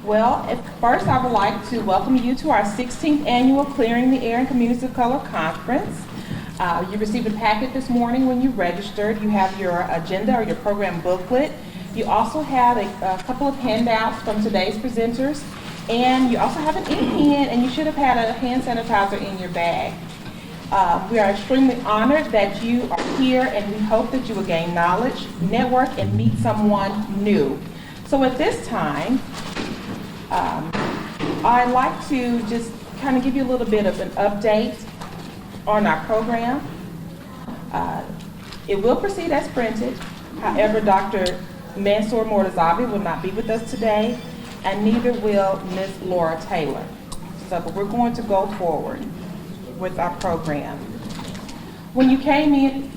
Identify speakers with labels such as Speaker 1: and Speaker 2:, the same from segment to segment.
Speaker 1: Well, first I would like to welcome you to our 16th annual Clearing the Air in Communities of Color Conference. You received a packet this morning when you registered. You have your agenda or your program booklet. You also have a couple of handouts from today's presenters, and you also have an ink pen, and you should have had a hand sanitizer in your bag. We are extremely honored that you are here, and we hope that you will gain knowledge, network, and meet someone new. So at this time, I'd like to just kind of give you a little bit of an update on our program. It will proceed as printed. However, Dr. Mansour Mortazavi will not be with us today, and neither will Ms. Laura Taylor. But we're going to go forward with our program. When you came in,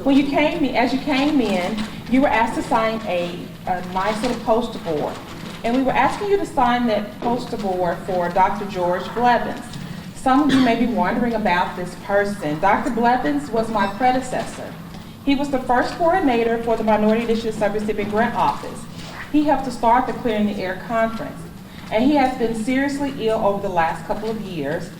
Speaker 1: as you came in, you were asked to sign a nice little poster board. And we were asking you to sign that poster board for Dr. George Blevins. Some of you may be wondering about this person. Dr. Blevins was my predecessor. He was the first coordinator for the Minority Initiative Subrecipient Grant Office. He helped to start the Clearing the Air Conference. And he has been seriously ill over the last couple of years.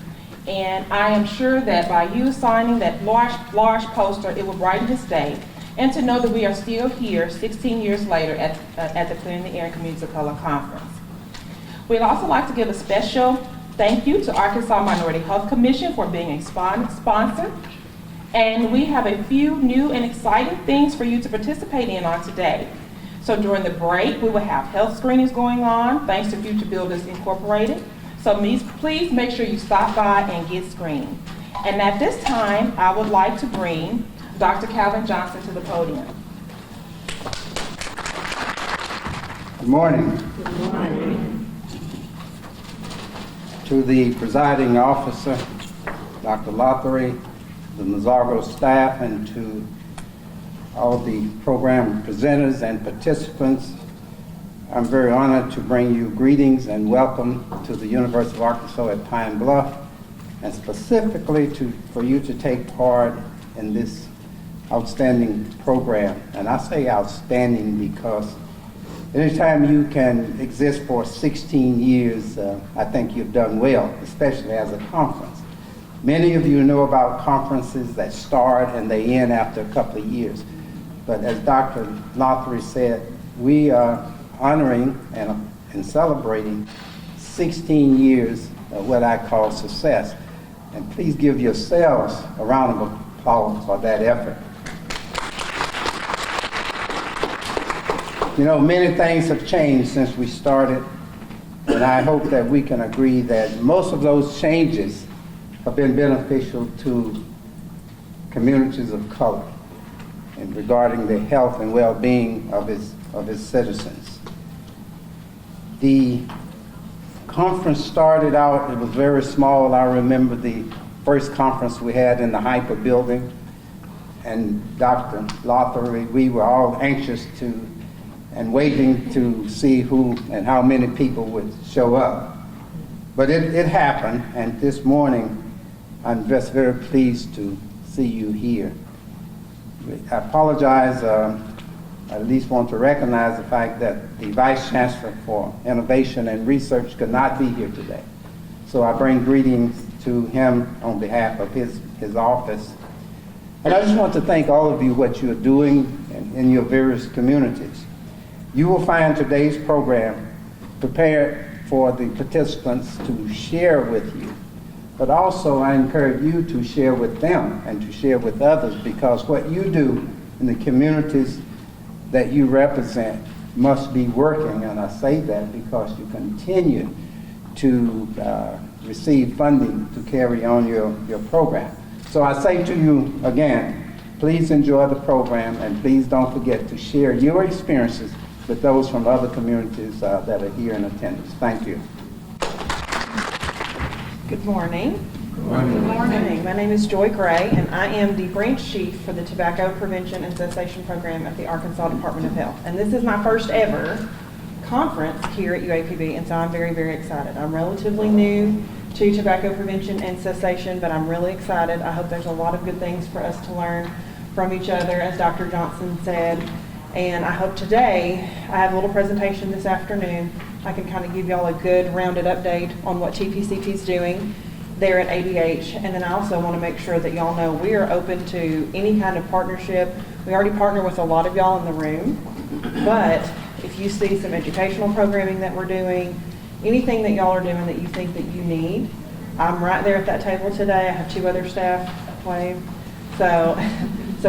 Speaker 1: And I am sure that by you signing that large poster, it will brighten his day. And to know that we are still here 16 years later at the Clearing the Air in Communities of Color Conference. We'd also like to give a special thank you to Arkansas Minority Health Commission for being a sponsor. And we have a few new and exciting things for you to participate in on today. So during the break, we will have health screenings going on, thanks to Future Builders Incorporated. So please make sure you stop by and get screened. And at this time, I would like to bring Dr. Calvin Johnson to the podium.
Speaker 2: Good morning.
Speaker 1: Good morning.
Speaker 2: To the presiding officer, Dr. Lothery, the Mazargo staff, and to all the program presenters and participants, I'm very honored to bring you greetings and welcome to the University of Arkansas at Pine Bluff, and specifically for you to take part in this outstanding program. And I say outstanding because anytime you can exist for 16 years, I think you've done well, especially as a conference. Many of you know about conferences that start and they end after a couple of years. But as Dr. Lothery said, we are honoring and celebrating 16 years of what I call success. And please give yourselves a round of applause for that effort. You know, many things have changed since we started, and I hope that we can agree that most of those changes have been beneficial to communities of color and regarding the health and well-being of its citizens. The conference started out, it was very small. I remember the first conference we had in the Hyper building, and Dr. Lothery, we were all anxious and waiting to see who and how many people would show up. But it happened, and this morning I'm just very pleased to see you here. I apologize, I at least want to recognize the fact that the Vice Chancellor for Innovation and Research could not be here today. So I bring greetings to him on behalf of his office. And I just want to thank all of you what you're doing in your various communities. You will find today's program prepared for the participants to share with you. But also I encourage you to share with them and to share with others, because what you do in the communities that you represent must be working. And I say that because you continue to receive funding to carry on your program. So I say to you again, please enjoy the program, and please don't forget to share your experiences with those from other communities that are here in attendance. Thank you.
Speaker 1: Good morning.
Speaker 2: Good morning.
Speaker 1: Good morning. My name is Joy Gray, and I am the branch chief for the Tobacco Prevention and Cessation Program at the Arkansas Department of Health. And this is my first ever conference here at UAPB, and so I'm very, very excited. I'm relatively new to tobacco prevention and cessation, but I'm really excited. I hope there's a lot of good things for us to learn from each other, as Dr. Johnson said. And I hope today, I have a little presentation this afternoon. I can kind of give y'all a good rounded update on what TPCP is doing there at ADH. And then I also want to make sure that y'all know we are open to any kind of partnership. We already partner with a lot of y'all in the room, but if you see some educational programming that we're doing, anything that y'all are doing that you think that you need, I'm right there at that table today. I have 2 other staff, wave. So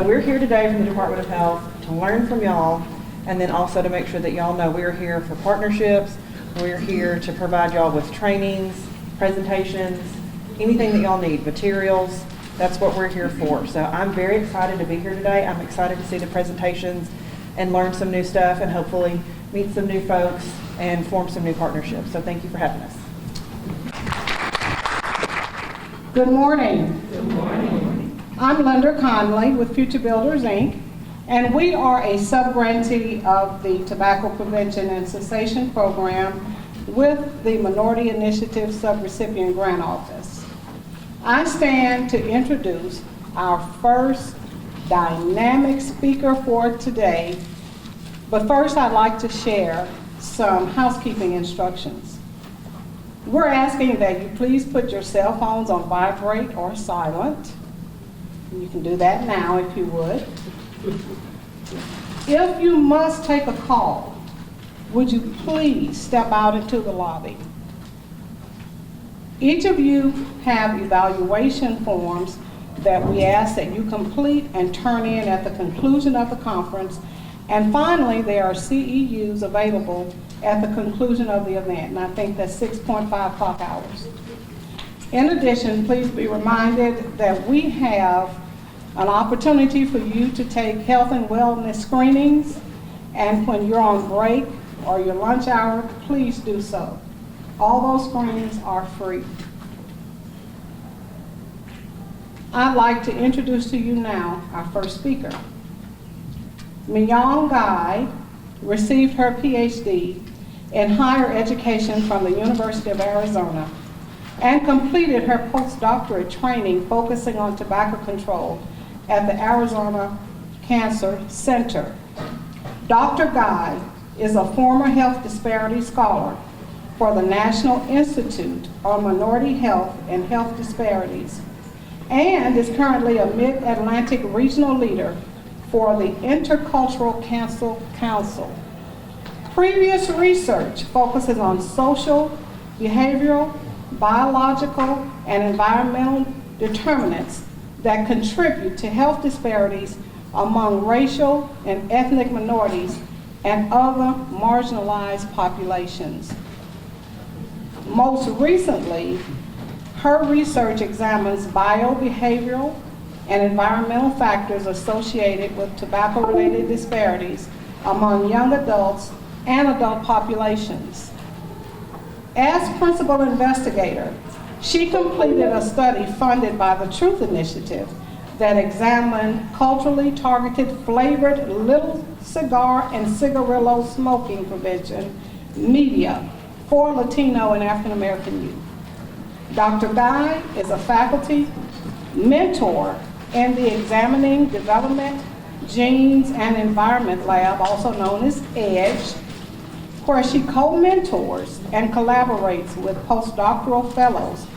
Speaker 1: we're here today from the Department of Health to learn from y'all, and then also to make sure that y'all know we're here for partnerships. We're here to provide y'all with trainings, presentations, anything that y'all need, materials. That's what we're here for. So I'm very excited to be here today. I'm excited to see the presentations and learn some new stuff and hopefully meet some new folks and form some new partnerships. So thank you for having us.
Speaker 3: Good morning. Good morning. I'm Linda Conley with Future Builders, Inc., and we are a sub-grantee of the Tobacco Prevention and Cessation Program with the Minority Initiative Subrecipient Grant Office. I stand to introduce our first dynamic speaker for today, but first I'd like to share some housekeeping instructions. We're asking that you please put your cell phones on vibrate or silent. You can do that now if you would. If you must take a call, would you please step out into the lobby? Each of you have evaluation forms that we ask that you complete and turn in at the conclusion of the conference. And finally, there are CEUs available at the conclusion of the event, and I think that's 6.5 clock hours. In addition, please be reminded that we have an opportunity for you to take health and wellness screenings, and when you're on break or your lunch hour, please do so. All those screenings are free. I'd like to introduce to you now our first speaker. Myung Gai received her PhD in higher education from the University of Arizona and completed her postdoctorate training focusing on tobacco control at the Arizona Cancer Center. Dr. Gai is a former health disparity scholar for the National Institute on Minority Health and Health Disparities, and is currently a Mid-Atlantic regional leader for the Intercultural Cancer Council. Previous research focuses on social, behavioral, biological, and environmental determinants that contribute to health disparities among racial and ethnic minorities and other marginalized populations. Most recently, her research examines biobehavioral and environmental factors associated with tobacco-related disparities among young adults and adult populations. As principal investigator, she completed a study funded by the Truth Initiative that examined culturally targeted flavored little cigar and cigarillo smoking prevention media for Latino and African American youth. Dr. Guy is a faculty mentor in the Examining Development, Genes, and Environment Lab, also known as EDGE, where she co-mentors and collaborates with postdoctoral fellows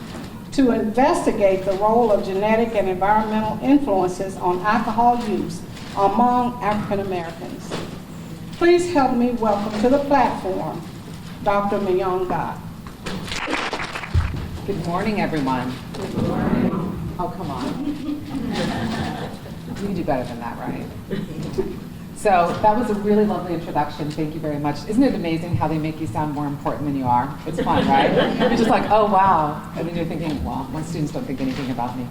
Speaker 3: to investigate the role of genetic and environmental influences on alcohol use among African Americans. Please help me welcome to the platform Dr. Myung Gai.
Speaker 4: Good morning, everyone. Good morning. Oh, come on. You can do better than that, right? So that was a really lovely introduction. Thank you very much. Isn't it amazing how they make you sound more important than you are? It's fun, right? You're just like, oh, wow. And then you're thinking, well, my students don't think anything about me.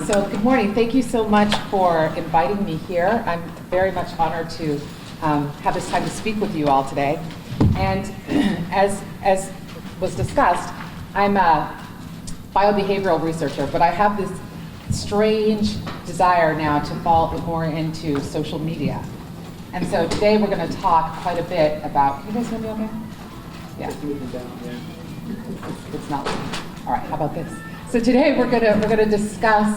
Speaker 4: So good morning. Thank you so much for inviting me here. I'm very much honored to have this time to speak with you all today. And as was discussed, I'm a biobehavioral researcher, but I have this strange desire now to fall more into social media. And so today we're going to talk quite a bit about, can you guys hear me okay? Yeah. It's not. All right, how about this? So today we're going to discuss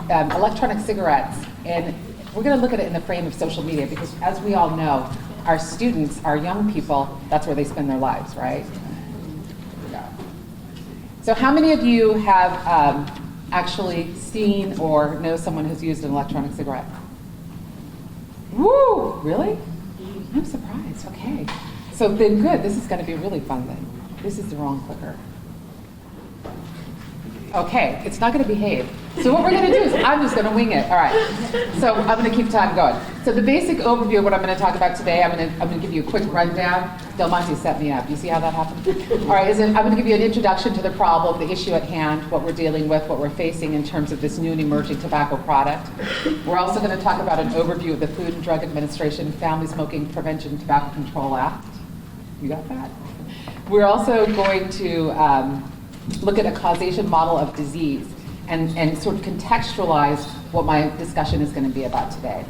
Speaker 4: electronic cigarettes, and we're going to look at it in the frame of social media because, as we all know, our students, our young people, that's where they spend their lives, right? So how many of you have actually seen or know someone who's used an electronic cigarette? Woo! Really? I'm surprised. Okay. So then good. This is going to be really fun then. This is the wrong clicker. Okay, it's not going to behave. So what we're going to do is I'm just going to wing it. All right. So I'm going to keep time going. So the basic overview of what I'm going to talk about today, I'm going to give you a quick rundown. Del Monte set me up. You see how that happened? All right. I'm going to give you an introduction to the problem, the issue at hand, what we're dealing with, what we're facing in terms of this new and emerging tobacco product. We're also going to talk about an overview of the Food and Drug Administration Family Smoking Prevention and Tobacco Control Act. You got that? We're also going to look at a causation model of disease and sort of contextualize what my discussion is going to be about today.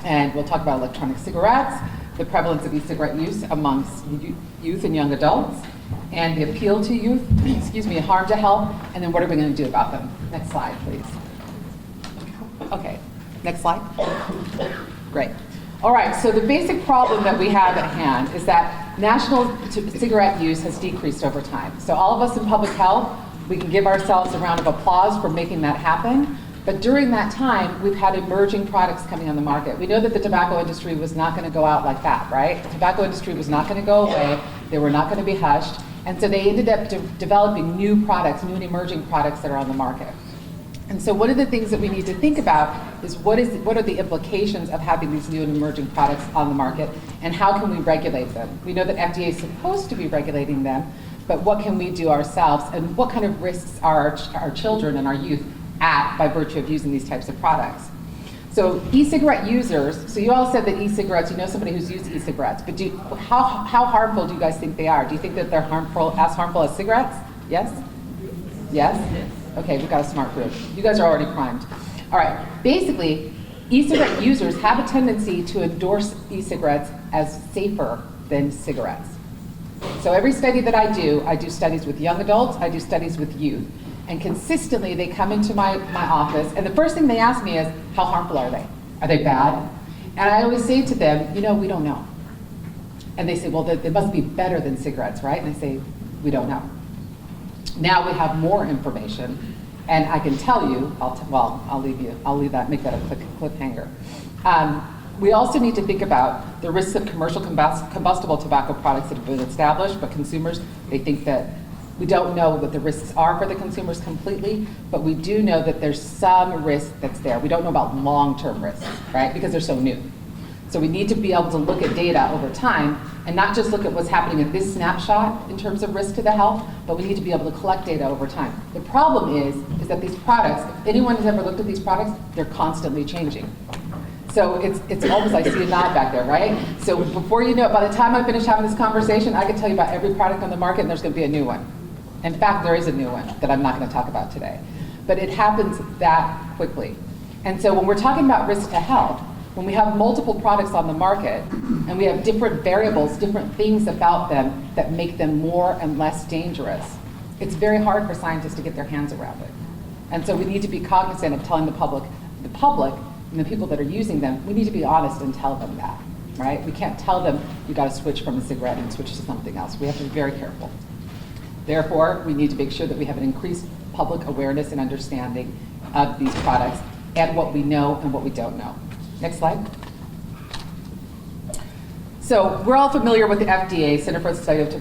Speaker 4: And we'll talk about electronic cigarettes, the prevalence of e-cigarette use amongst youth and young adults, and the appeal to youth, harm to health, and then what are we going to do about them? Next slide, please. Okay, next slide. Great. All right, so the basic problem that we have at hand is that national cigarette use has decreased over time. So all of us in public health, we can give ourselves a round of applause for making that happen. But during that time, we've had emerging products coming on the market. We know that the tobacco industry was not going to go out like that, right? The tobacco industry was not going to go away. They were not going to be hushed. And so they ended up developing new products, new and emerging products that are on the market. And so one of the things that we need to think about is what are the implications of having these new and emerging products on the market, and how can we regulate them? We know that FDA is supposed to be regulating them, but what can we do ourselves, and what kind of risks are our children and our youth at by virtue of using these types of products? So e-cigarette users, so you all said that e-cigarettes, you know somebody who's used e-cigarettes, but how harmful do you guys think they are? Do you think that they're as harmful as cigarettes? Yes? Yes? Okay, we've got a smart group. You guys are already primed. All right, basically, e-cigarette users have a tendency to endorse e-cigarettes as safer than cigarettes. So every study that I do studies with young adults, I do studies with youth. And consistently, they come into my office, and the first thing they ask me is, how harmful are they? Are they bad? And I always say to them, we don't know. And they say, well, they must be better than cigarettes, right? And I say, we don't know. Now we have more information, and I can tell you, I'll leave that, make that a cliffhanger. We also need to think about the risks of commercial combustible tobacco products that have been established, but consumers, they think that we don't know what the risks are for the consumers completely, but we do know that there's some risk that's there. We don't know about long-term risks, right? Because they're so new. So we need to be able to look at data over time and not just look at what's happening at this snapshot in terms of risk to the health, but we need to be able to collect data over time. The problem is that these products, if anyone has ever looked at these products, they're constantly changing. So it's almost, I see a nod back there, right? So before you know it, by the time I finish having this conversation, I can tell you about every product on the market, and there's going to be a new one. In fact, there is a new one that I'm not going to talk about today. But it happens that quickly. And so when we're talking about risk to health, when we have multiple products on the market, and we have different variables, different things about them that make them more and less dangerous, it's very hard for scientists to get their hands around it. And so we need to be cognizant of telling the public and the people that are using them, we need to be honest and tell them that, right? We can't tell them, you got to switch from a cigarette and switch to something else. We have to be very careful. Therefore, we need to make sure that we have an increased public awareness and understanding of these products and what we know and what we don't know. Next slide. So we're all familiar with the FDA, Center for the Study of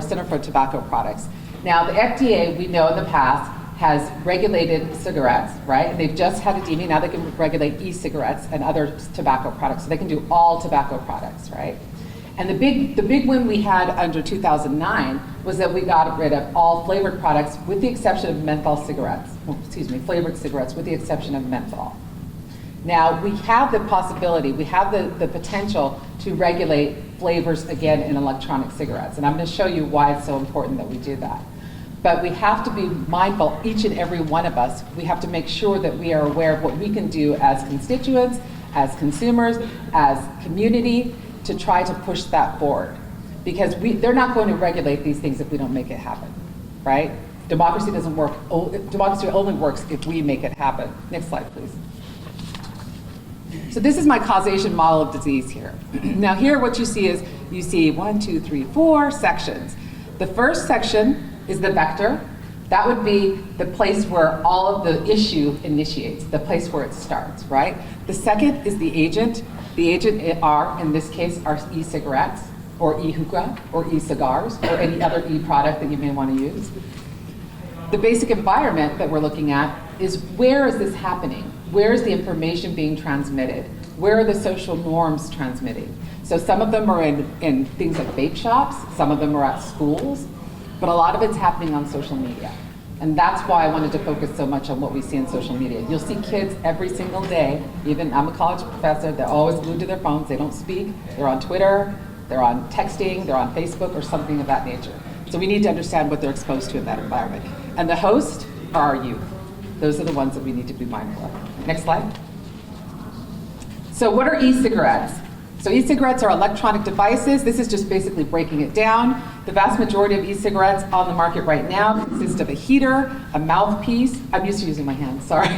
Speaker 4: Center for Tobacco Products. Now, the FDA, we know in the past, has regulated cigarettes, right? And they've just had a DME, now they can regulate e-cigarettes and other tobacco products. So they can do all tobacco products, right? And the big win we had under 2009 was that we got rid of all flavored products with the exception of menthol cigarettes. Flavored cigarettes with the exception of menthol. Now, we have the possibility, we have the potential to regulate flavors again in electronic cigarettes. And I'm going to show you why it's so important that we do that. But we have to be mindful, each and every one of us, we have to make sure that we are aware of what we can do as constituents, as consumers, as community, to try to push that forward. Because they're not going to regulate these things if we don't make it happen, right? Democracy doesn't work, democracy only works if we make it happen. Next slide, please. So this is my causation model of disease here. Now here what you see is, you see 1, 2, 3, 4 sections. The first section is the vector. That would be the place where all of the issue initiates, the place where it starts, right? The second is the agent. The agent are, in this case, are e-cigarettes, or e-hookah, or e-cigars, or any other e-product that you may want to use. The basic environment that we're looking at is, where is this happening? Where is the information being transmitted? Where are the social norms transmitting? So some of them are in things like vape shops, some of them are at schools, but a lot of it's happening on social media. And that's why I wanted to focus so much on what we see in social media. You'll see kids every single day, even I'm a college professor, they're always glued to their phones, they don't speak, they're on Twitter, they're on texting, they're on Facebook, or something of that nature. So we need to understand what they're exposed to in that environment. And the host are our youth. Those are the ones that we need to be mindful of. Next slide. So what are e-cigarettes? So e-cigarettes are electronic devices. This is just basically breaking it down. The vast majority of e-cigarettes on the market right now consist of a heater, a mouthpiece, I'm used to using my hands, sorry,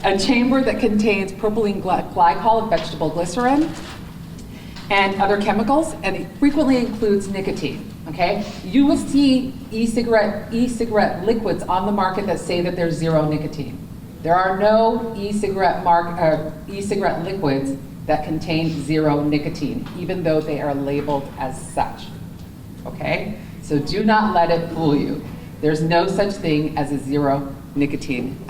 Speaker 4: a chamber that contains propylene glycol, vegetable glycerin, and other chemicals, and it frequently includes nicotine, okay? You will see e-cigarette liquids on the market that say that there's 0 nicotine. There are no e-cigarette liquids that contain 0 nicotine, even though they are labeled as such, okay? So do not let it fool you. There's no such thing as a 0 nicotine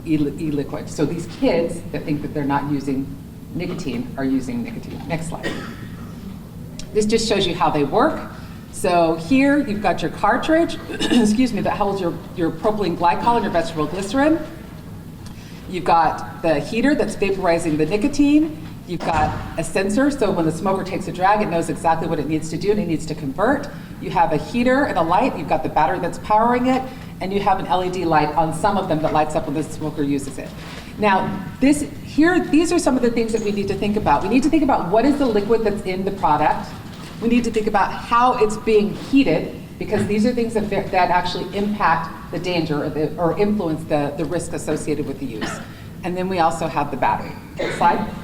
Speaker 4: e-liquid. So these kids that think that they're not using nicotine are using nicotine. Next slide. This just shows you how they work. So here you've got your cartridge, excuse me, that holds your propylene glycol and your vegetable glycerin. You've got the heater that's vaporizing the nicotine. You've got a sensor, so when the smoker takes a drag, it knows exactly what it needs to do, and it needs to convert. You have a heater and a light. You've got the battery that's powering it, and you have an LED light on some of them that lights up when the smoker uses it. Now, these are some of the things that we need to think about. We need to think about what is the liquid that's in the product. We need to think about how it's being heated, because these are things that actually impact the danger or influence the risk associated with the use. And then we also have the battery. Next slide.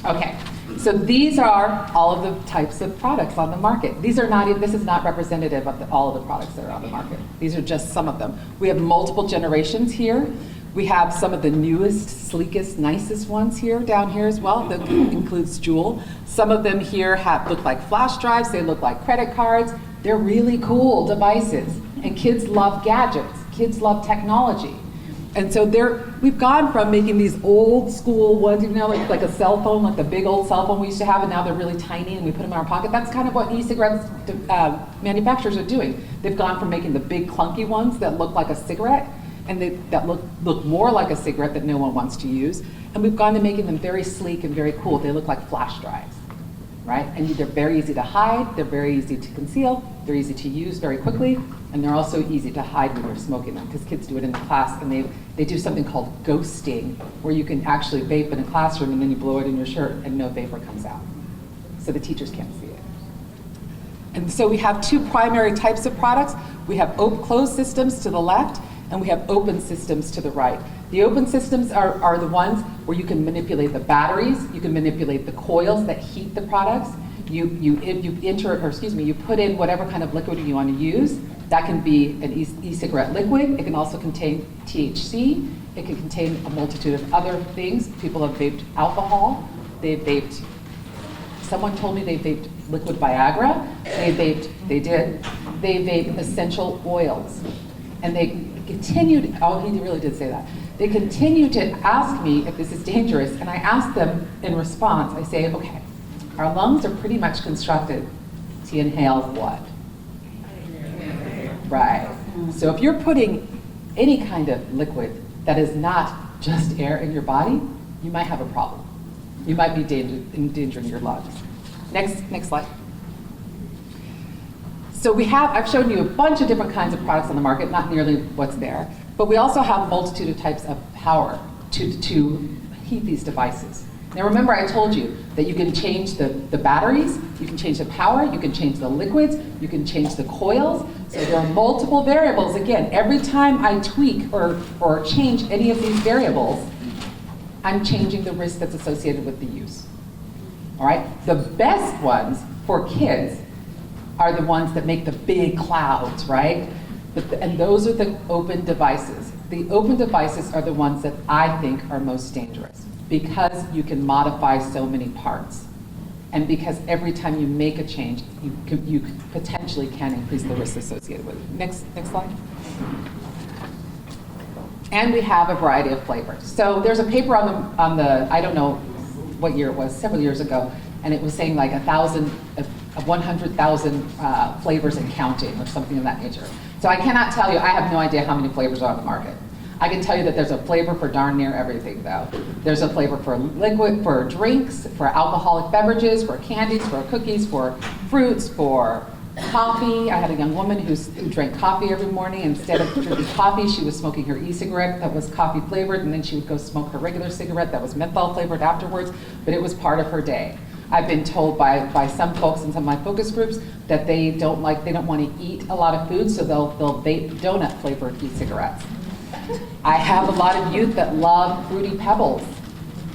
Speaker 4: Okay, so these are all of the types of products on the market. This is not representative of all of the products that are on the market. These are just some of them. We have multiple generations here. We have some of the newest, sleekest, nicest ones here, down here as well. That includes Juul. Some of them here look like flash drives. They look like credit cards. They're really cool devices. And kids love gadgets. Kids love technology. And so we've gone from making these old school ones, you know, like a cell phone, like the big old cell phone we used to have, and now they're really tiny and we put them in our pocket. That's kind of what e-cigarettes manufacturers are doing. They've gone from making the big clunky ones that look like a cigarette, and that look more like a cigarette that no one wants to use. And we've gone to making them very sleek and very cool. They look like flash drives, right? And they're very easy to hide, they're very easy to conceal, they're easy to use very quickly, and they're also easy to hide when you're smoking them, because kids do it in the class, and they do something called ghosting, where you can actually vape in a classroom and then you blow it in your shirt and no vapor comes out. So the teachers can't see it. And so we have two primary types of products. We have closed systems to the left, and we have open systems to the right. The open systems are the ones where you can manipulate the batteries, you can manipulate the coils that heat the products. You put in whatever kind of liquid you want to use. That can be an e-cigarette liquid. It can also contain THC. It can contain a multitude of other things. People have vaped alcohol. Someone told me they vaped liquid Viagra. They vape essential oils. And they continued, he really did say that. They continue to ask me if this is dangerous, and I ask them in response, I say, okay, our lungs are pretty much constructed to inhale what? Right. So if you're putting any kind of liquid that is not just air in your body, you might have a problem. You might be endangering your lungs. Next slide. So I've shown you a bunch of different kinds of products on the market, not nearly what's there, but we also have a multitude of types of power to heat these devices. Now remember, I told you that you can change the batteries, you can change the power, you can change the liquids, you can change the coils. So there are multiple variables. Again, every time I tweak or change any of these variables, I'm changing the risk that's associated with the use. All right? The best ones for kids are the ones that make the big clouds, right? And those are the open devices. The open devices are the ones that I think are most dangerous because you can modify so many parts. And because every time you make a change, you potentially can increase the risk associated with it. Next slide. And we have a variety of flavors. So there's a paper on the I don't know what year it was, several years ago, and it was saying like 100,000 flavors and counting or something of that nature. So I cannot tell you, I have no idea how many flavors are on the market. I can tell you that there's a flavor for darn near everything though. There's a flavor for liquid, for drinks, for alcoholic beverages, for candies, for cookies, for fruits, for coffee. I had a young woman who drank coffee every morning. Instead of drinking coffee, she was smoking her e-cigarette that was coffee flavored, and then she would go smoke her regular cigarette that was menthol flavored afterwards, but it was part of her day. I've been told by some folks in some of my focus groups that they don't want to eat a lot of food, so they'll vape donut flavored e-cigarettes. I have a lot of youth that love Fruity Pebbles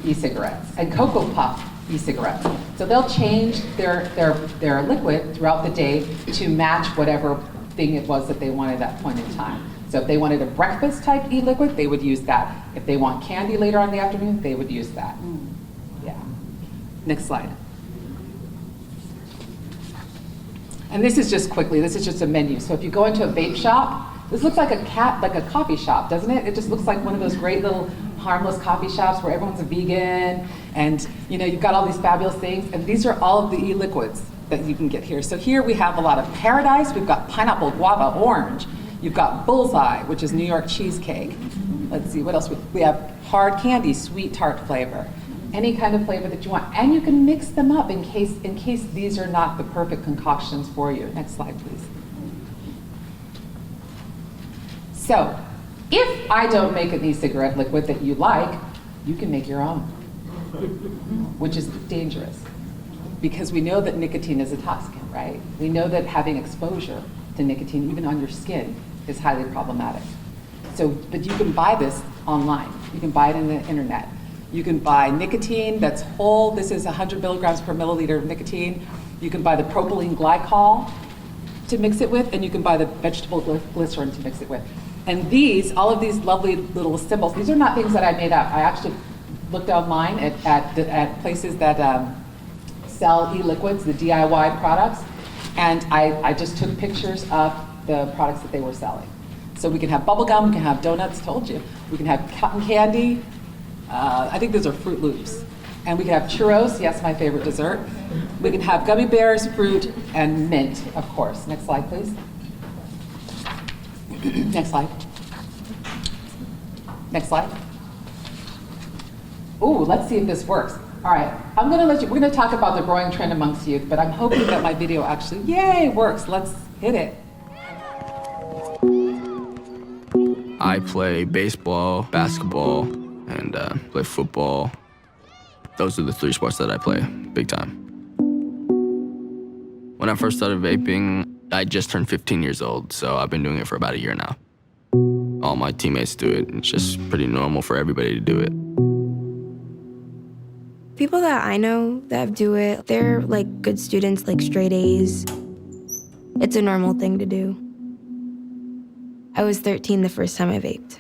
Speaker 4: e-cigarettes and Cocoa Puff e-cigarettes. So they'll change their liquid throughout the day to match whatever thing it was that they wanted at that point in time. So if they wanted a breakfast type e-liquid, they would use that. If they want candy later on in the afternoon, they would use that. Yeah. Next slide. And this is just quickly, this is just a menu. So if you go into a vape shop, this looks like a coffee shop, doesn't it? It just looks like one of those great little harmless coffee shops where everyone's a vegan and you've got all these fabulous things. And these are all of the e-liquids that you can get here. So here we have a lot of Paradise. We've got pineapple, guava, orange. You've got Bullseye, which is New York cheesecake. Let's see, what else? We have hard candy, sweet tart flavor. Any kind of flavor that you want. And you can mix them up in case these are not the perfect concoctions for you. Next slide, please. So, if I don't make an e-cigarette liquid that you like, you can make your own, which is dangerous because we know that nicotine is a toxin, right? We know that having exposure to nicotine, even on your skin, is highly problematic. So, but you can buy this online. You can buy it in the internet. You can buy nicotine that's whole. This is 100 milligrams per milliliter of nicotine. You can buy the propylene glycol to mix it with, and you can buy the vegetable glycerin to mix it with. And all of these lovely little symbols, these are not things that I made up. I actually looked online at places that sell e-liquids, the DIY products, and I just took pictures of the products that they were selling. So we can have bubble gum, we can have donuts, told you. We can have cotton candy. I think those are Fruit Loops. And we can have churros, yes, my favorite dessert. We can have gummy bears, fruit, and mint, of course. Next slide, please. Next slide. Next slide. Ooh, let's see if this works. All right, we're gonna talk about the growing trend amongst youth, but I'm hoping that my video actually, yay, works. Let's hit it.
Speaker 5: I play baseball, basketball, and play football. Those are the three sports that I play, big time. When I first started vaping, I just turned 15 years old, so I've been doing it for about a year now. All my teammates do it. It's just pretty normal for everybody to do it.
Speaker 6: People that I know that do it, they're like good students, like straight A's. It's a normal thing to do. I was 13 the first time I vaped.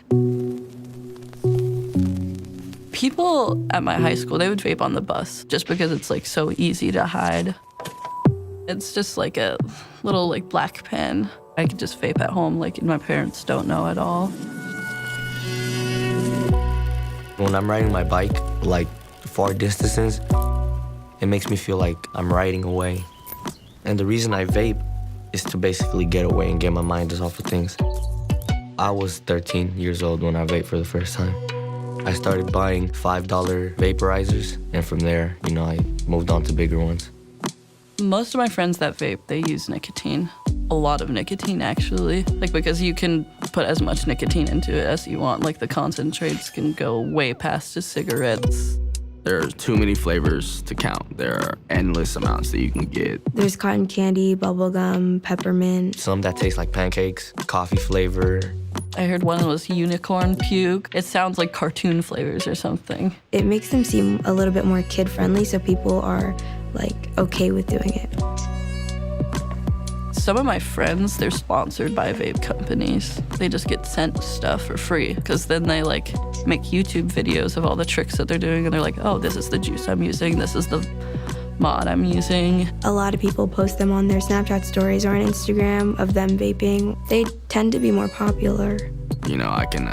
Speaker 7: People at my high school, they would vape on the bus just because it's like so easy to hide. It's just like a little like black pen. I could just vape at home, like my parents don't know at all.
Speaker 8: When I'm riding my bike, like far distances, it makes me feel like I'm riding away. And the reason I vape is to basically get away and get my mind just off of things. I was 13 years old when I vaped for the first time. I started buying $5 vaporizers, and from there, I moved on to bigger ones.
Speaker 7: Most of my friends that vape, they use nicotine. A lot of nicotine, actually. Because you can put as much nicotine into it as you want. The concentrates can go way past just cigarettes.
Speaker 5: There are too many flavors to count. There are endless amounts that you can get.
Speaker 6: There's cotton candy, bubblegum, peppermint.
Speaker 8: Some that taste like pancakes, coffee flavor.
Speaker 7: I heard one was unicorn puke. It sounds like cartoon flavors or something.
Speaker 6: It makes them seem a little bit more kid-friendly, so people are like okay with doing it.
Speaker 7: Some of my friends, they're sponsored by vape companies. They just get sent stuff for free because then they like make YouTube videos of all the tricks that they're doing and they're like, oh, this is the juice I'm using, this is the mod I'm using.
Speaker 6: A lot of people post them on their Snapchat stories or on Instagram of them vaping. They tend to be more popular.
Speaker 5: You know, I can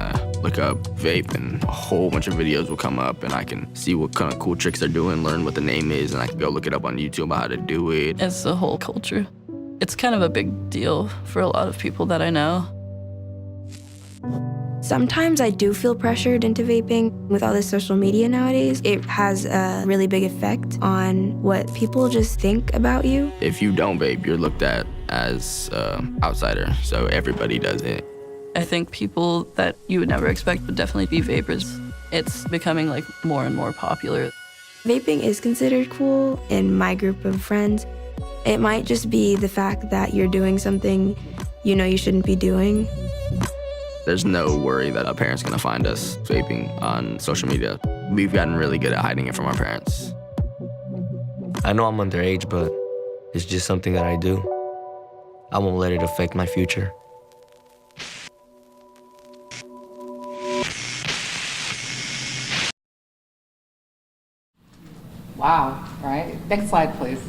Speaker 5: look up vape and a whole bunch of videos will come up and I can see what kind of cool tricks they're doing, learn what the name is, and I can go look it up on YouTube about how to do it.
Speaker 7: It's the whole culture. It's kind of a big deal for a lot of people that I know.
Speaker 6: Sometimes I do feel pressured into vaping. With all this social media nowadays, it has a really big effect on what people just think about you.
Speaker 5: If you don't vape, you're looked at as an outsider, so everybody does it.
Speaker 7: I think people that you would never expect would definitely be vapors. It's becoming like more and more popular.
Speaker 6: Vaping is considered cool in my group of friends. It might just be the fact that you're doing something you know you shouldn't be doing.
Speaker 5: There's no worry that our parents are gonna find us vaping on social media. We've gotten really good at hiding it from our parents.
Speaker 8: I know I'm underage, but it's just something that I do. I won't let it affect my future.
Speaker 4: Wow, right? Next slide, please.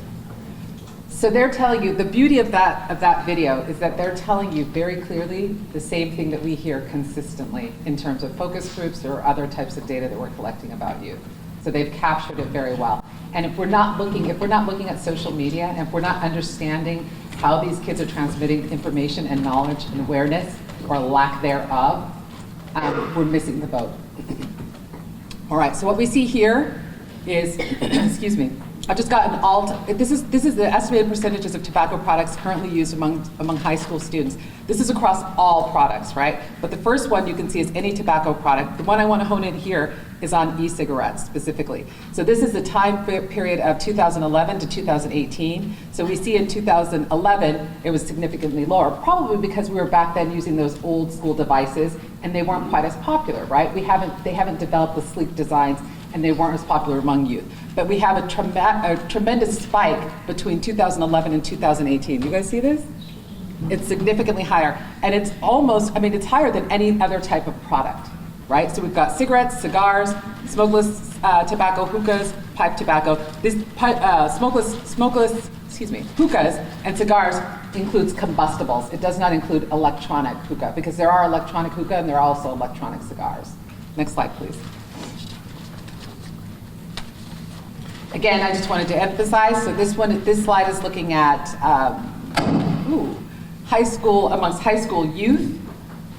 Speaker 4: So they're telling you, the beauty of that video is that they're telling you very clearly the same thing that we hear consistently in terms of focus groups or other types of data that we're collecting about you. So they've captured it very well. And if we're not looking at social media, and if we're not understanding how these kids are transmitting information and knowledge and awareness, or lack thereof, we're missing the boat. All right, so what we see here is, excuse me, I've just got this is the estimated percentages of tobacco products currently used among high school students. This is across all products, right? But the first one you can see is any tobacco product. The one I want to hone in here is on e-cigarettes specifically. So this is the time period of 2011 to 2018. So we see in 2011, it was significantly lower, probably because we were back then using those old school devices and they weren't quite as popular, right? They haven't developed the sleek designs and they weren't as popular among youth. But we have a tremendous spike between 2011 and 2018. You guys see this? It's significantly higher. And it's almost, it's higher than any other type of product, right? So we've got cigarettes, cigars, smokeless tobacco, hookahs, pipe tobacco. This smokeless, hookahs and cigars includes combustibles. It does not include electronic hookah because there are electronic hookah and there are also electronic cigars. Next slide, please. Again, I just wanted to emphasize, so this slide is looking at high school, amongst high school youth,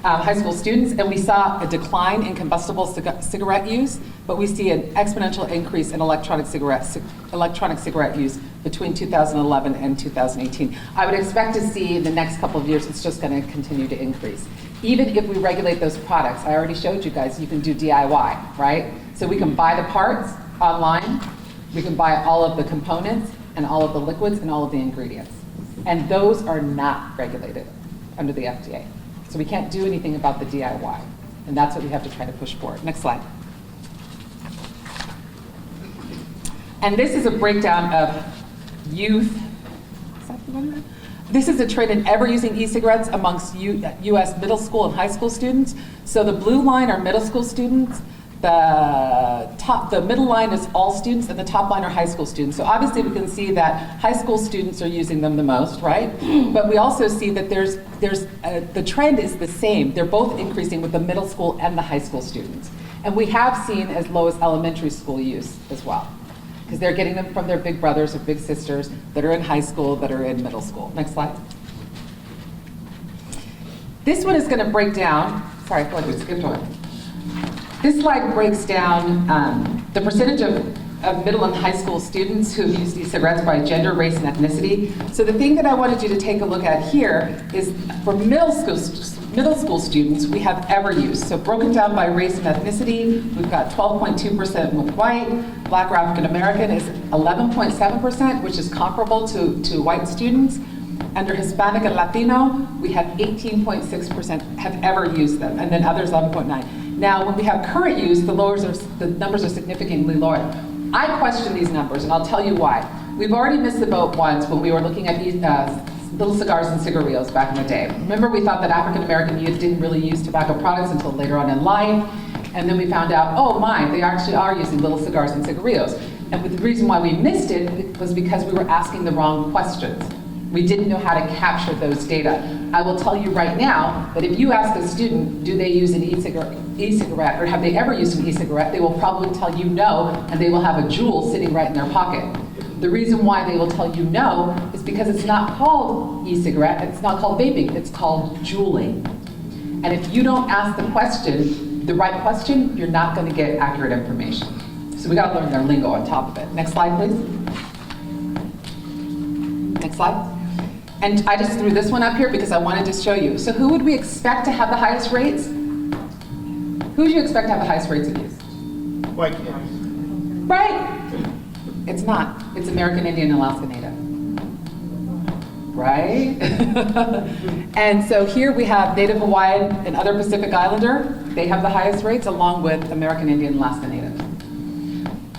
Speaker 4: high school students, and we saw a decline in combustible cigarette use, but we see an exponential increase in electronic cigarette use between 2011 and 2018. I would expect to see in the next couple of years, it's just going to continue to increase. Even if we regulate those products, I already showed you guys, you can do DIY, right? So we can buy the parts online, we can buy all of the components and all of the liquids and all of the ingredients. And those are not regulated under the FDA. So we can't do anything about the DIY. And that's what we have to try to push forward. Next slide. And this is a breakdown of youth. Is that the one? This is a trend in ever using e-cigarettes amongst U.S. middle school and high school students. So the blue line are middle school students. The middle line is all students, and the top line are high school students. So obviously we can see that high school students are using them the most, right? But we also see that the trend is the same. They're both increasing with the middle school and the high school students. And we have seen as low as elementary school use as well, because they're getting them from their big brothers or big sisters that are in high school, that are in middle school. Next slide. This one is going to break down, sorry, go ahead, skip on. This slide breaks down the percentage of middle and high school students who use e-cigarettes by gender, race, and ethnicity. So the thing that I wanted you to take a look at here is for middle middle school students we have ever used. So broken down by race and ethnicity, we've got 12.2% with white, Black or African American is 11.7%, which is comparable to white students. Under Hispanic and Latino, we have 18.6% have ever used them, and then others 11.9. Now, when we have current use, the numbers are significantly lower. I question these numbers, and I'll tell you why. We've already missed the boat once when we were looking at little cigars and cigarillos back in the day. Remember, we thought that African American youth didn't really use tobacco products until later on in life, and then we found out, oh my, they actually are using little cigars and cigarillos. And the reason why we missed it was because we were asking the wrong questions. We didn't know how to capture those data. I will tell you right now that if you ask a student, do they use an e-cigarette, or have they ever used an e-cigarette, they will probably tell you no, and they will have a Juul sitting right in their pocket. The reason why they will tell you no is because it's not called e-cigarette, it's not called vaping, it's called juuling. And if you don't ask the question, the right question, you're not going to get accurate information. So we got to learn their lingo on top of it. Next slide, please. Next slide. And I just threw this one up here because I wanted to show you. So who would we expect to have the highest rates? Who would you expect to have the highest rates of use?
Speaker 9: White kids.
Speaker 4: Right. It's not. It's American Indian and Alaska Native. Right? And so here we have Native Hawaiian and other Pacific Islander. They have the highest rates along with American Indian and Alaska Native.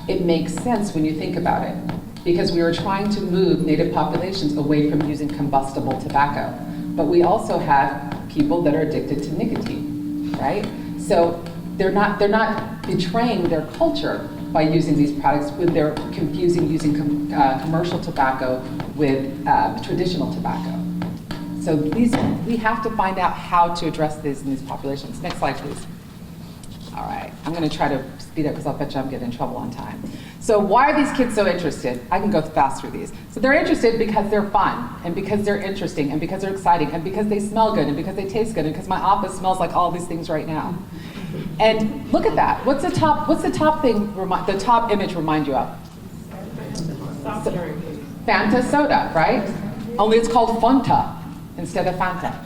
Speaker 4: It makes sense when you think about it, because we were trying to move Native populations away from using combustible tobacco. But we also have people that are addicted to nicotine, right? So they're not betraying their culture by using these products when they're confusing using commercial tobacco with traditional tobacco. So we have to find out how to address this in these populations. Next slide, please. All right, I'm going to try to speed up because I'll bet you I'm getting in trouble on time. So why are these kids so interested? I can go fast through these. So they're interested because they're fun, and because they're interesting, and because they're exciting, and because they smell good, and because they taste good, and because my office smells like all these things right now. And look at that. What's the top thing? The top image remind you of? Fanta soda, right? Only it's called Fanta instead of Fanta.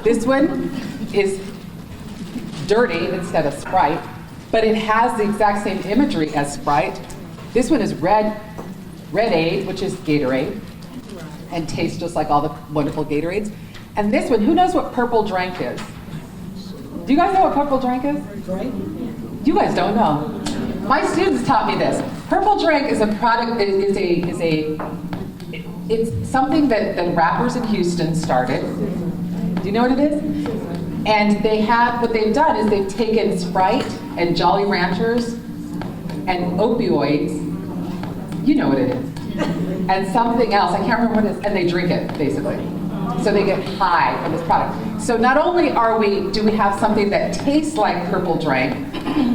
Speaker 4: This one is dirty instead of Sprite, but it has the exact same imagery as Sprite. This one is Red-Aid, which is Gatorade, and tastes just like all the wonderful Gatorades. And this one, who knows what purple drank is? Do you guys know what purple drank is? You guys don't know. My students taught me this. Purple drink is a product, it's something that rappers in Houston started. Do you know what it is? And what they've done is they've taken Sprite and Jolly Ranchers and opioids, you know what it is, and something else, I can't remember what it is, and they drink it, basically. So they get high from this product. So not only do we have something that tastes like purple drink,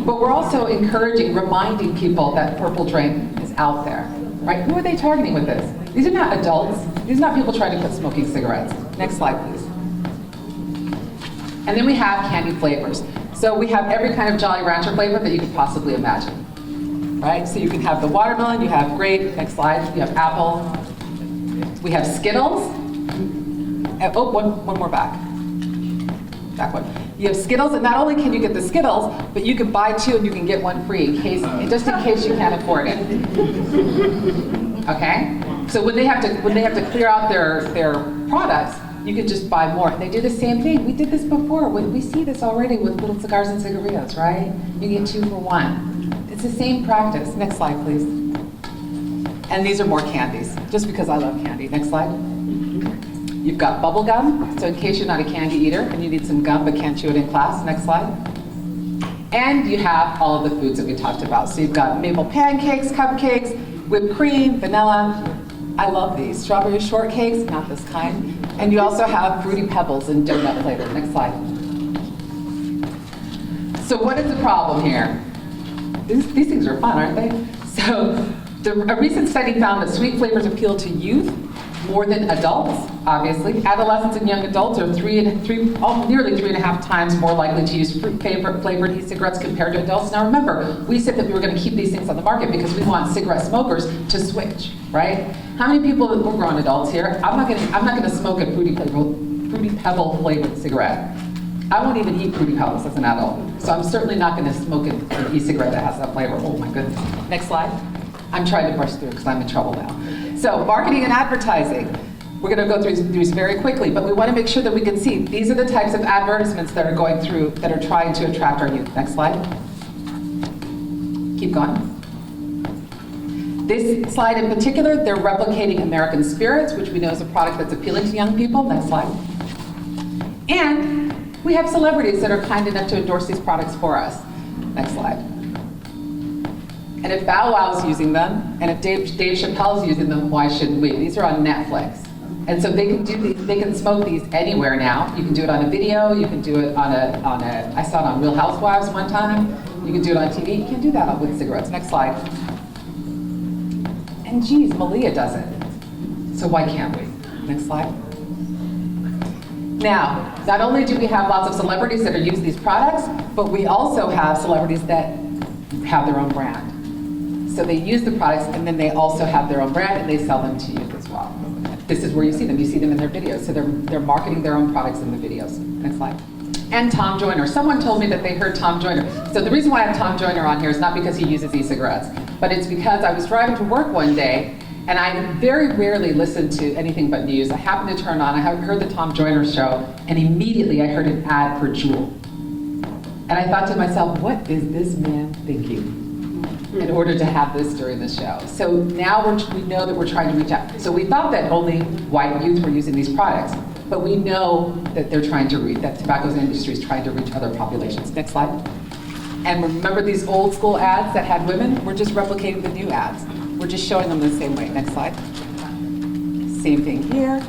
Speaker 4: but we're also reminding people that purple drink is out there, right? Who are they targeting with this? These are not adults. These are not people trying to quit smoking cigarettes. Next slide, please. And then we have candy flavors. So we have every kind of Jolly Rancher flavor that you could possibly imagine, right? So you can have the watermelon, you have grape, next slide, you have apple. We have Skittles. Oh, one more back. Back one. You have Skittles, and not only can you get the Skittles, but you can buy two and you can get one free, just in case you can't afford it. Okay? So when they have to clear out their products, you can just buy more. And they do the same thing. We did this before. We see this already with little cigars and cigarillos, right? You get 2 for 1. It's the same practice. Next slide, please. And these are more candies, just because I love candy. Next slide. You've got bubble gum, so in case you're not a candy eater and you need some gum but can't chew it in class. Next slide. And you have all of the foods that we talked about. So you've got maple pancakes, cupcakes, whipped cream, vanilla. I love these. Strawberry shortcakes, not this kind. And you also have Fruity Pebbles and donut flavor. Next slide. So what is the problem here? These things are fun, aren't they? So a recent study found that sweet flavors appeal to youth more than adults, obviously. Adolescents and young adults are nearly 3.5 times more likely to use fruit-flavored e-cigarettes compared to adults. Now remember, we said that we were going to keep these things on the market because we want cigarette smokers to switch, right? How many people, we're grown adults here, I'm not going to smoke a fruity flavored Fruity Pebble flavored cigarette. I won't even eat Fruity Pebbles as an adult, so I'm certainly not going to smoke an e-cigarette that has that flavor. Oh my goodness. Next slide. I'm trying to brush through because I'm in trouble now. So marketing and advertising. We're going to go through these very quickly, but we want to make sure that we can see these are the types of advertisements that are going through, that are trying to attract our youth. Next slide. Keep going. This slide in particular, they're replicating American Spirits, which we know is a product that's appealing to young people. Next slide. And we have celebrities that are kind enough to endorse these products for us. Next slide. And if Bow Wow's using them, and if Dave Chappelle's using them, why shouldn't we? These are on Netflix. And so they can do these, they can smoke these anywhere now. You can do it on a video, you can do it on a I saw it on Real Housewives one time. You can do it on TV. You can't do that with cigarettes. Next slide. And geez, Malia does it. So why can't we? Next slide. Now, not only do we have lots of celebrities that are using these products, but we also have celebrities that have their own brand. So they use the products and then they also have their own brand and they sell them to youth as well. This is where you see them. You see them in their videos. So they're marketing their own products in the videos. Next slide. And Tom Joyner. Someone told me that they heard Tom Joyner. So the reason why I have Tom Joyner on here is not because he uses e-cigarettes, but it's because I was driving to work one day and I very rarely listen to anything but news. I happened to turn on, I heard the Tom Joyner show, and immediately I heard an ad for Juul. And I thought to myself, what is this man thinking in order to have this during the show? So now we know that we're trying to reach out. So we thought that only white youth were using these products, but we know that they're trying to reach, that tobacco industry is trying to reach other populations. Next slide. And remember these old school ads that had women? We're just replicating the new ads. We're just showing them the same way. Next slide. Same thing here.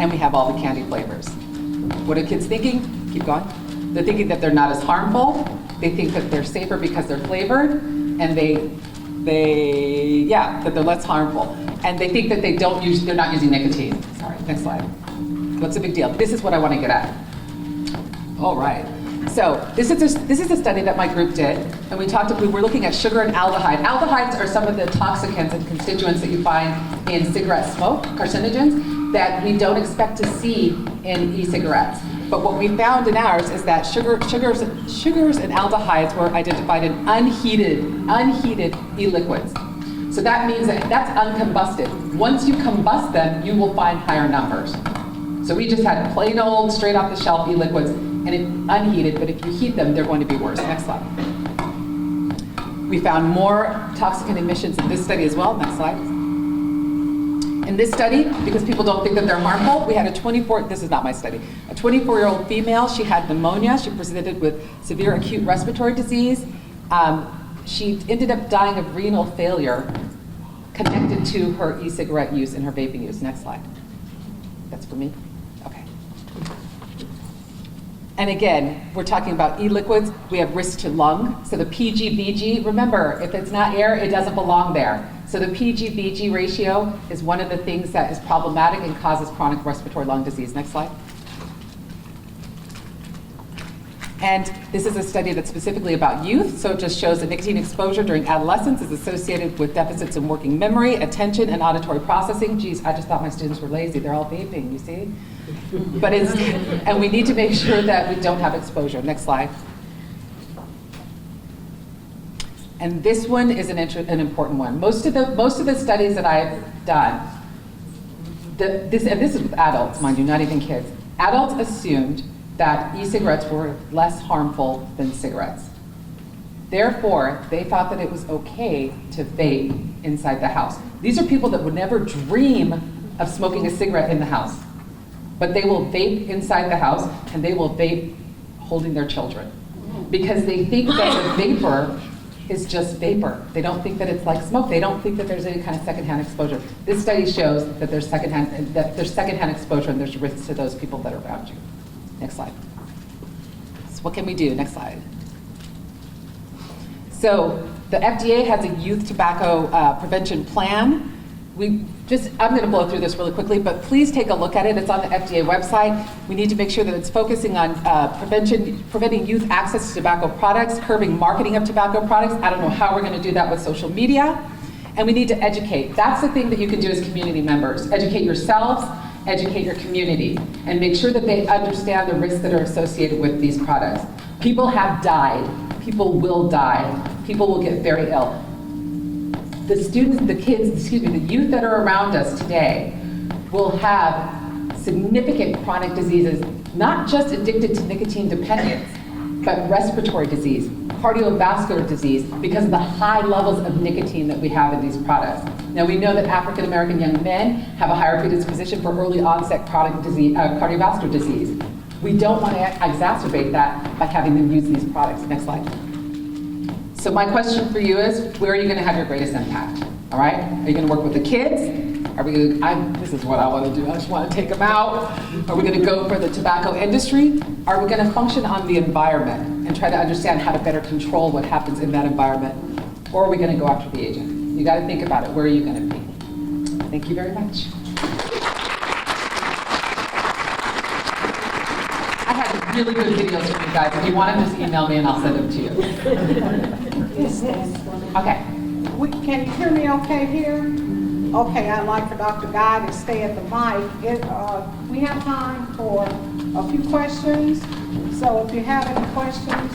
Speaker 4: And we have all the candy flavors. What are kids thinking? Keep going. They're thinking that they're not as harmful. They think that they're safer because they're flavored, and that they're less harmful. And they think that they're not using nicotine. Sorry, next slide. What's the big deal? This is what I want to get at. All right. So this is a study that my group did, and we were looking at sugar and aldehyde. Aldehydes are some of the toxicants and constituents that you find in cigarette smoke, carcinogens, that we don't expect to see in e-cigarettes. But what we found in ours is that sugars and aldehydes were identified in unheated e-liquids. So that means that that's uncombusted. Once you combust them, you will find higher numbers. So we just had plain old, straight off the shelf e-liquids, and it's unheated, but if you heat them, they're going to be worse. Next slide. We found more toxicant emissions in this study as well. Next slide. In this study, because people don't think that they're harmful, we had this is not my study, a 24-year-old female. She had pneumonia. She presented with severe acute respiratory disease. She ended up dying of renal failure connected to her e-cigarette use and her vaping use. Next slide. That's for me? Okay. And again, we're talking about e-liquids. We have risk to lung. So the PG-VG, remember, if it's not air, it doesn't belong there. So the PG-VG ratio is one of the things that is problematic and causes chronic respiratory lung disease. Next slide. And this is a study that's specifically about youth, so it just shows that nicotine exposure during adolescence is associated with deficits in working memory, attention, and auditory processing. Geez, I just thought my students were lazy. They're all vaping, you see? But and we need to make sure that we don't have exposure. Next slide. And this one is an important one. Most of the studies that I've done, this is with adults, mind you, not even kids. Adults assumed that e-cigarettes were less harmful than cigarettes. Therefore, they thought that it was okay to vape inside the house. These are people that would never dream of smoking a cigarette in the house, but they will vape inside the house, and they will vape holding their children, because they think that the vapor is just vapor. They don't think that it's like smoke. They don't think that there's any kind of secondhand exposure. This study shows that there's secondhand exposure, and there's risks to those people that are around you. Next slide. So what can we do? Next slide. So the FDA has a youth tobacco prevention plan. I'm going to blow through this really quickly, but please take a look at it. It's on the FDA website. We need to make sure that it's focusing on preventing youth access to tobacco products, curbing marketing of tobacco products. I don't know how we're going to do that with social media. And we need to educate. That's the thing that you can do as community members. Educate yourselves, educate your community and make sure that they understand the risks that are associated with these products. People have died. People will die. People will get very ill. The students, the kids, excuse me, the youth that are around us today will have significant chronic diseases, not just addicted to nicotine dependence, but respiratory disease, cardiovascular disease, because of the high levels of nicotine that we have in these products. Now we know that African American young men have a higher predisposition for early onset chronic disease, cardiovascular disease. We don't want to exacerbate that by having them use these products. Next slide. So my question for you is, where are you going to have your greatest impact? All right? Are you going to work with the kids? Are we going to, this is what I want to do. I just want to take them out. Are we going to go for the tobacco industry? Are we going to function on the environment and try to understand how to better control what happens in that environment? Or are we going to go after the agent? You got to think about it. Where are you going to be? Thank you very much. I had really good videos for you guys. If you want them, just email me and I'll send them to you. Okay.
Speaker 3: Can you hear me okay here? Okay, I'd like for Dr. Guy to stay at the mic. We have time for a few questions, so if you have any questions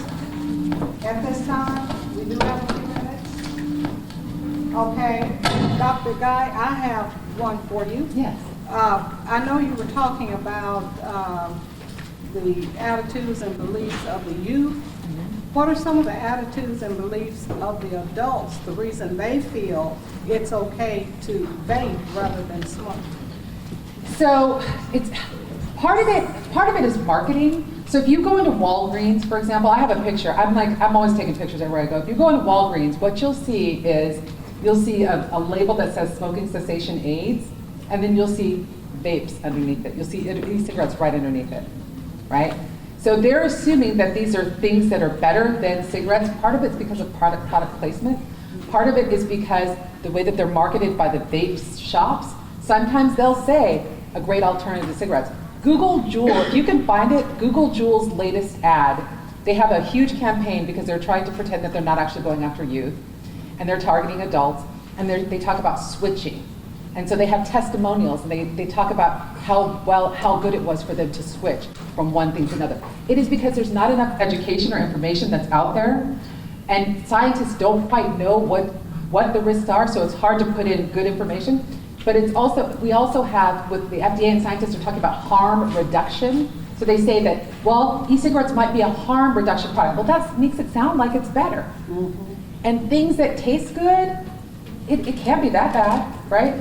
Speaker 3: at this time, we do have a few minutes. Okay, Dr. Guy, I have one for you.
Speaker 4: Yes.
Speaker 3: I know you were talking about the attitudes and beliefs of the youth. What are some of the attitudes and beliefs of the adults, the reason they feel it's okay to vape rather than smoke?
Speaker 4: So it's part of it is marketing. So if you go into Walgreens, for example, I have a picture. I'm always taking pictures everywhere I go. If you go into Walgreens, what you'll see is a label that says smoking cessation aids, and then you'll see vapes underneath it. You'll see e-cigarettes right underneath it, right? So they're assuming that these are things that are better than cigarettes. Part of it's because of product placement. Part of it is because the way that they're marketed by the vape shops, sometimes they'll say a great alternative to cigarettes. Google Juul, if you can find it, Google Juul's latest ad. They have a huge campaign because they're trying to pretend that they're not actually going after youth, and they're targeting adults, and they talk about switching. And so they have testimonials, and they talk about how good it was for them to switch from one thing to another. It is because there's not enough education or information that's out there, and scientists don't quite know what the risks are, so it's hard to put in good information. But we also have, with the FDA and scientists are talking about harm reduction. So they say that, well, e-cigarettes might be a harm reduction product. Well, that makes it sound like it's better. Mm-hmm. And things that taste good, it can't be that bad, right?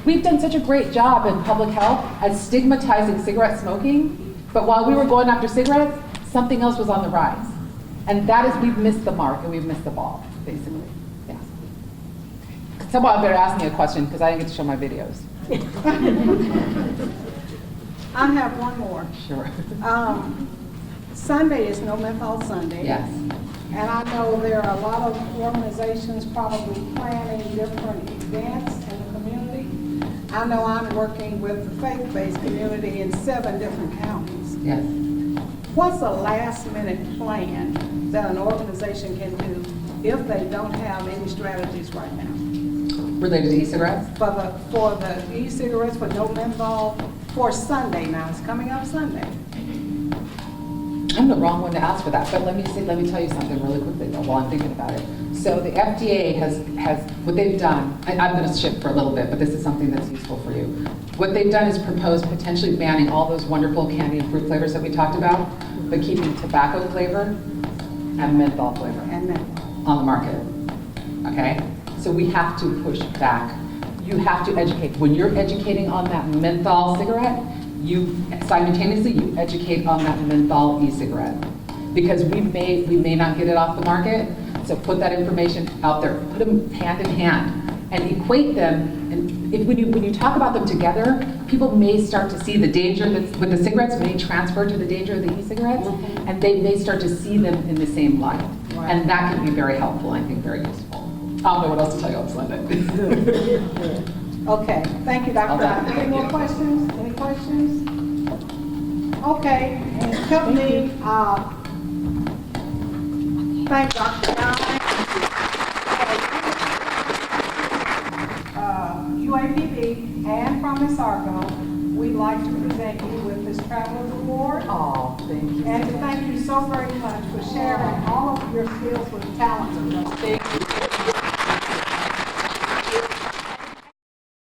Speaker 4: We've done such a great job in public health at stigmatizing cigarette smoking, but while we were going after cigarettes, something else was on the rise. And that is, we've missed the mark and we've missed the ball, basically. Yeah. Someone better ask me a question because I didn't get to show my videos.
Speaker 3: I have one more.
Speaker 4: Sure.
Speaker 3: Sunday is No Menthol Sunday.
Speaker 4: Yes.
Speaker 3: And I know there are a lot of organizations probably planning different events in the community. I know I'm working with the faith-based community in 7 different counties.
Speaker 4: Yes.
Speaker 3: What's a last-minute plan that an organization can do if they don't have any strategies right now?
Speaker 4: Related to e-cigarettes?
Speaker 3: For the e-cigarettes, for No Menthol, for Sunday now. It's coming up Sunday.
Speaker 4: I'm the wrong one to ask for that, but let me tell you something really quickly though, while I'm thinking about it. So the FDA has what they've done, I'm going to shift for a little bit, but this is something that's useful for you. What they've done is propose potentially banning all those wonderful candy and fruit flavors that we talked about, but keeping tobacco flavor and menthol flavor on the market, okay? So we have to push back. You have to educate. When you're educating on that menthol cigarette, you simultaneously educate on that menthol e-cigarette, because we may not get it off the market. So put that information out there, put them hand in hand, and equate them. And when you talk about them together, people may start to see the danger with the cigarettes may transfer to the danger of the e-cigarettes, and they may start to see them in the same light, and that can be very helpful. I think very useful. I don't know what else to tell you on Sunday.
Speaker 3: Okay, thank you, Dr. Any more questions? Any questions? Okay, and Kelley, thank Dr. UAPB and from Ms. Argo, we'd like to present you with this Travelers Award.
Speaker 4: Oh, thank you.
Speaker 3: And to thank you so very much for sharing all of your skills with talents.
Speaker 4: Thank you.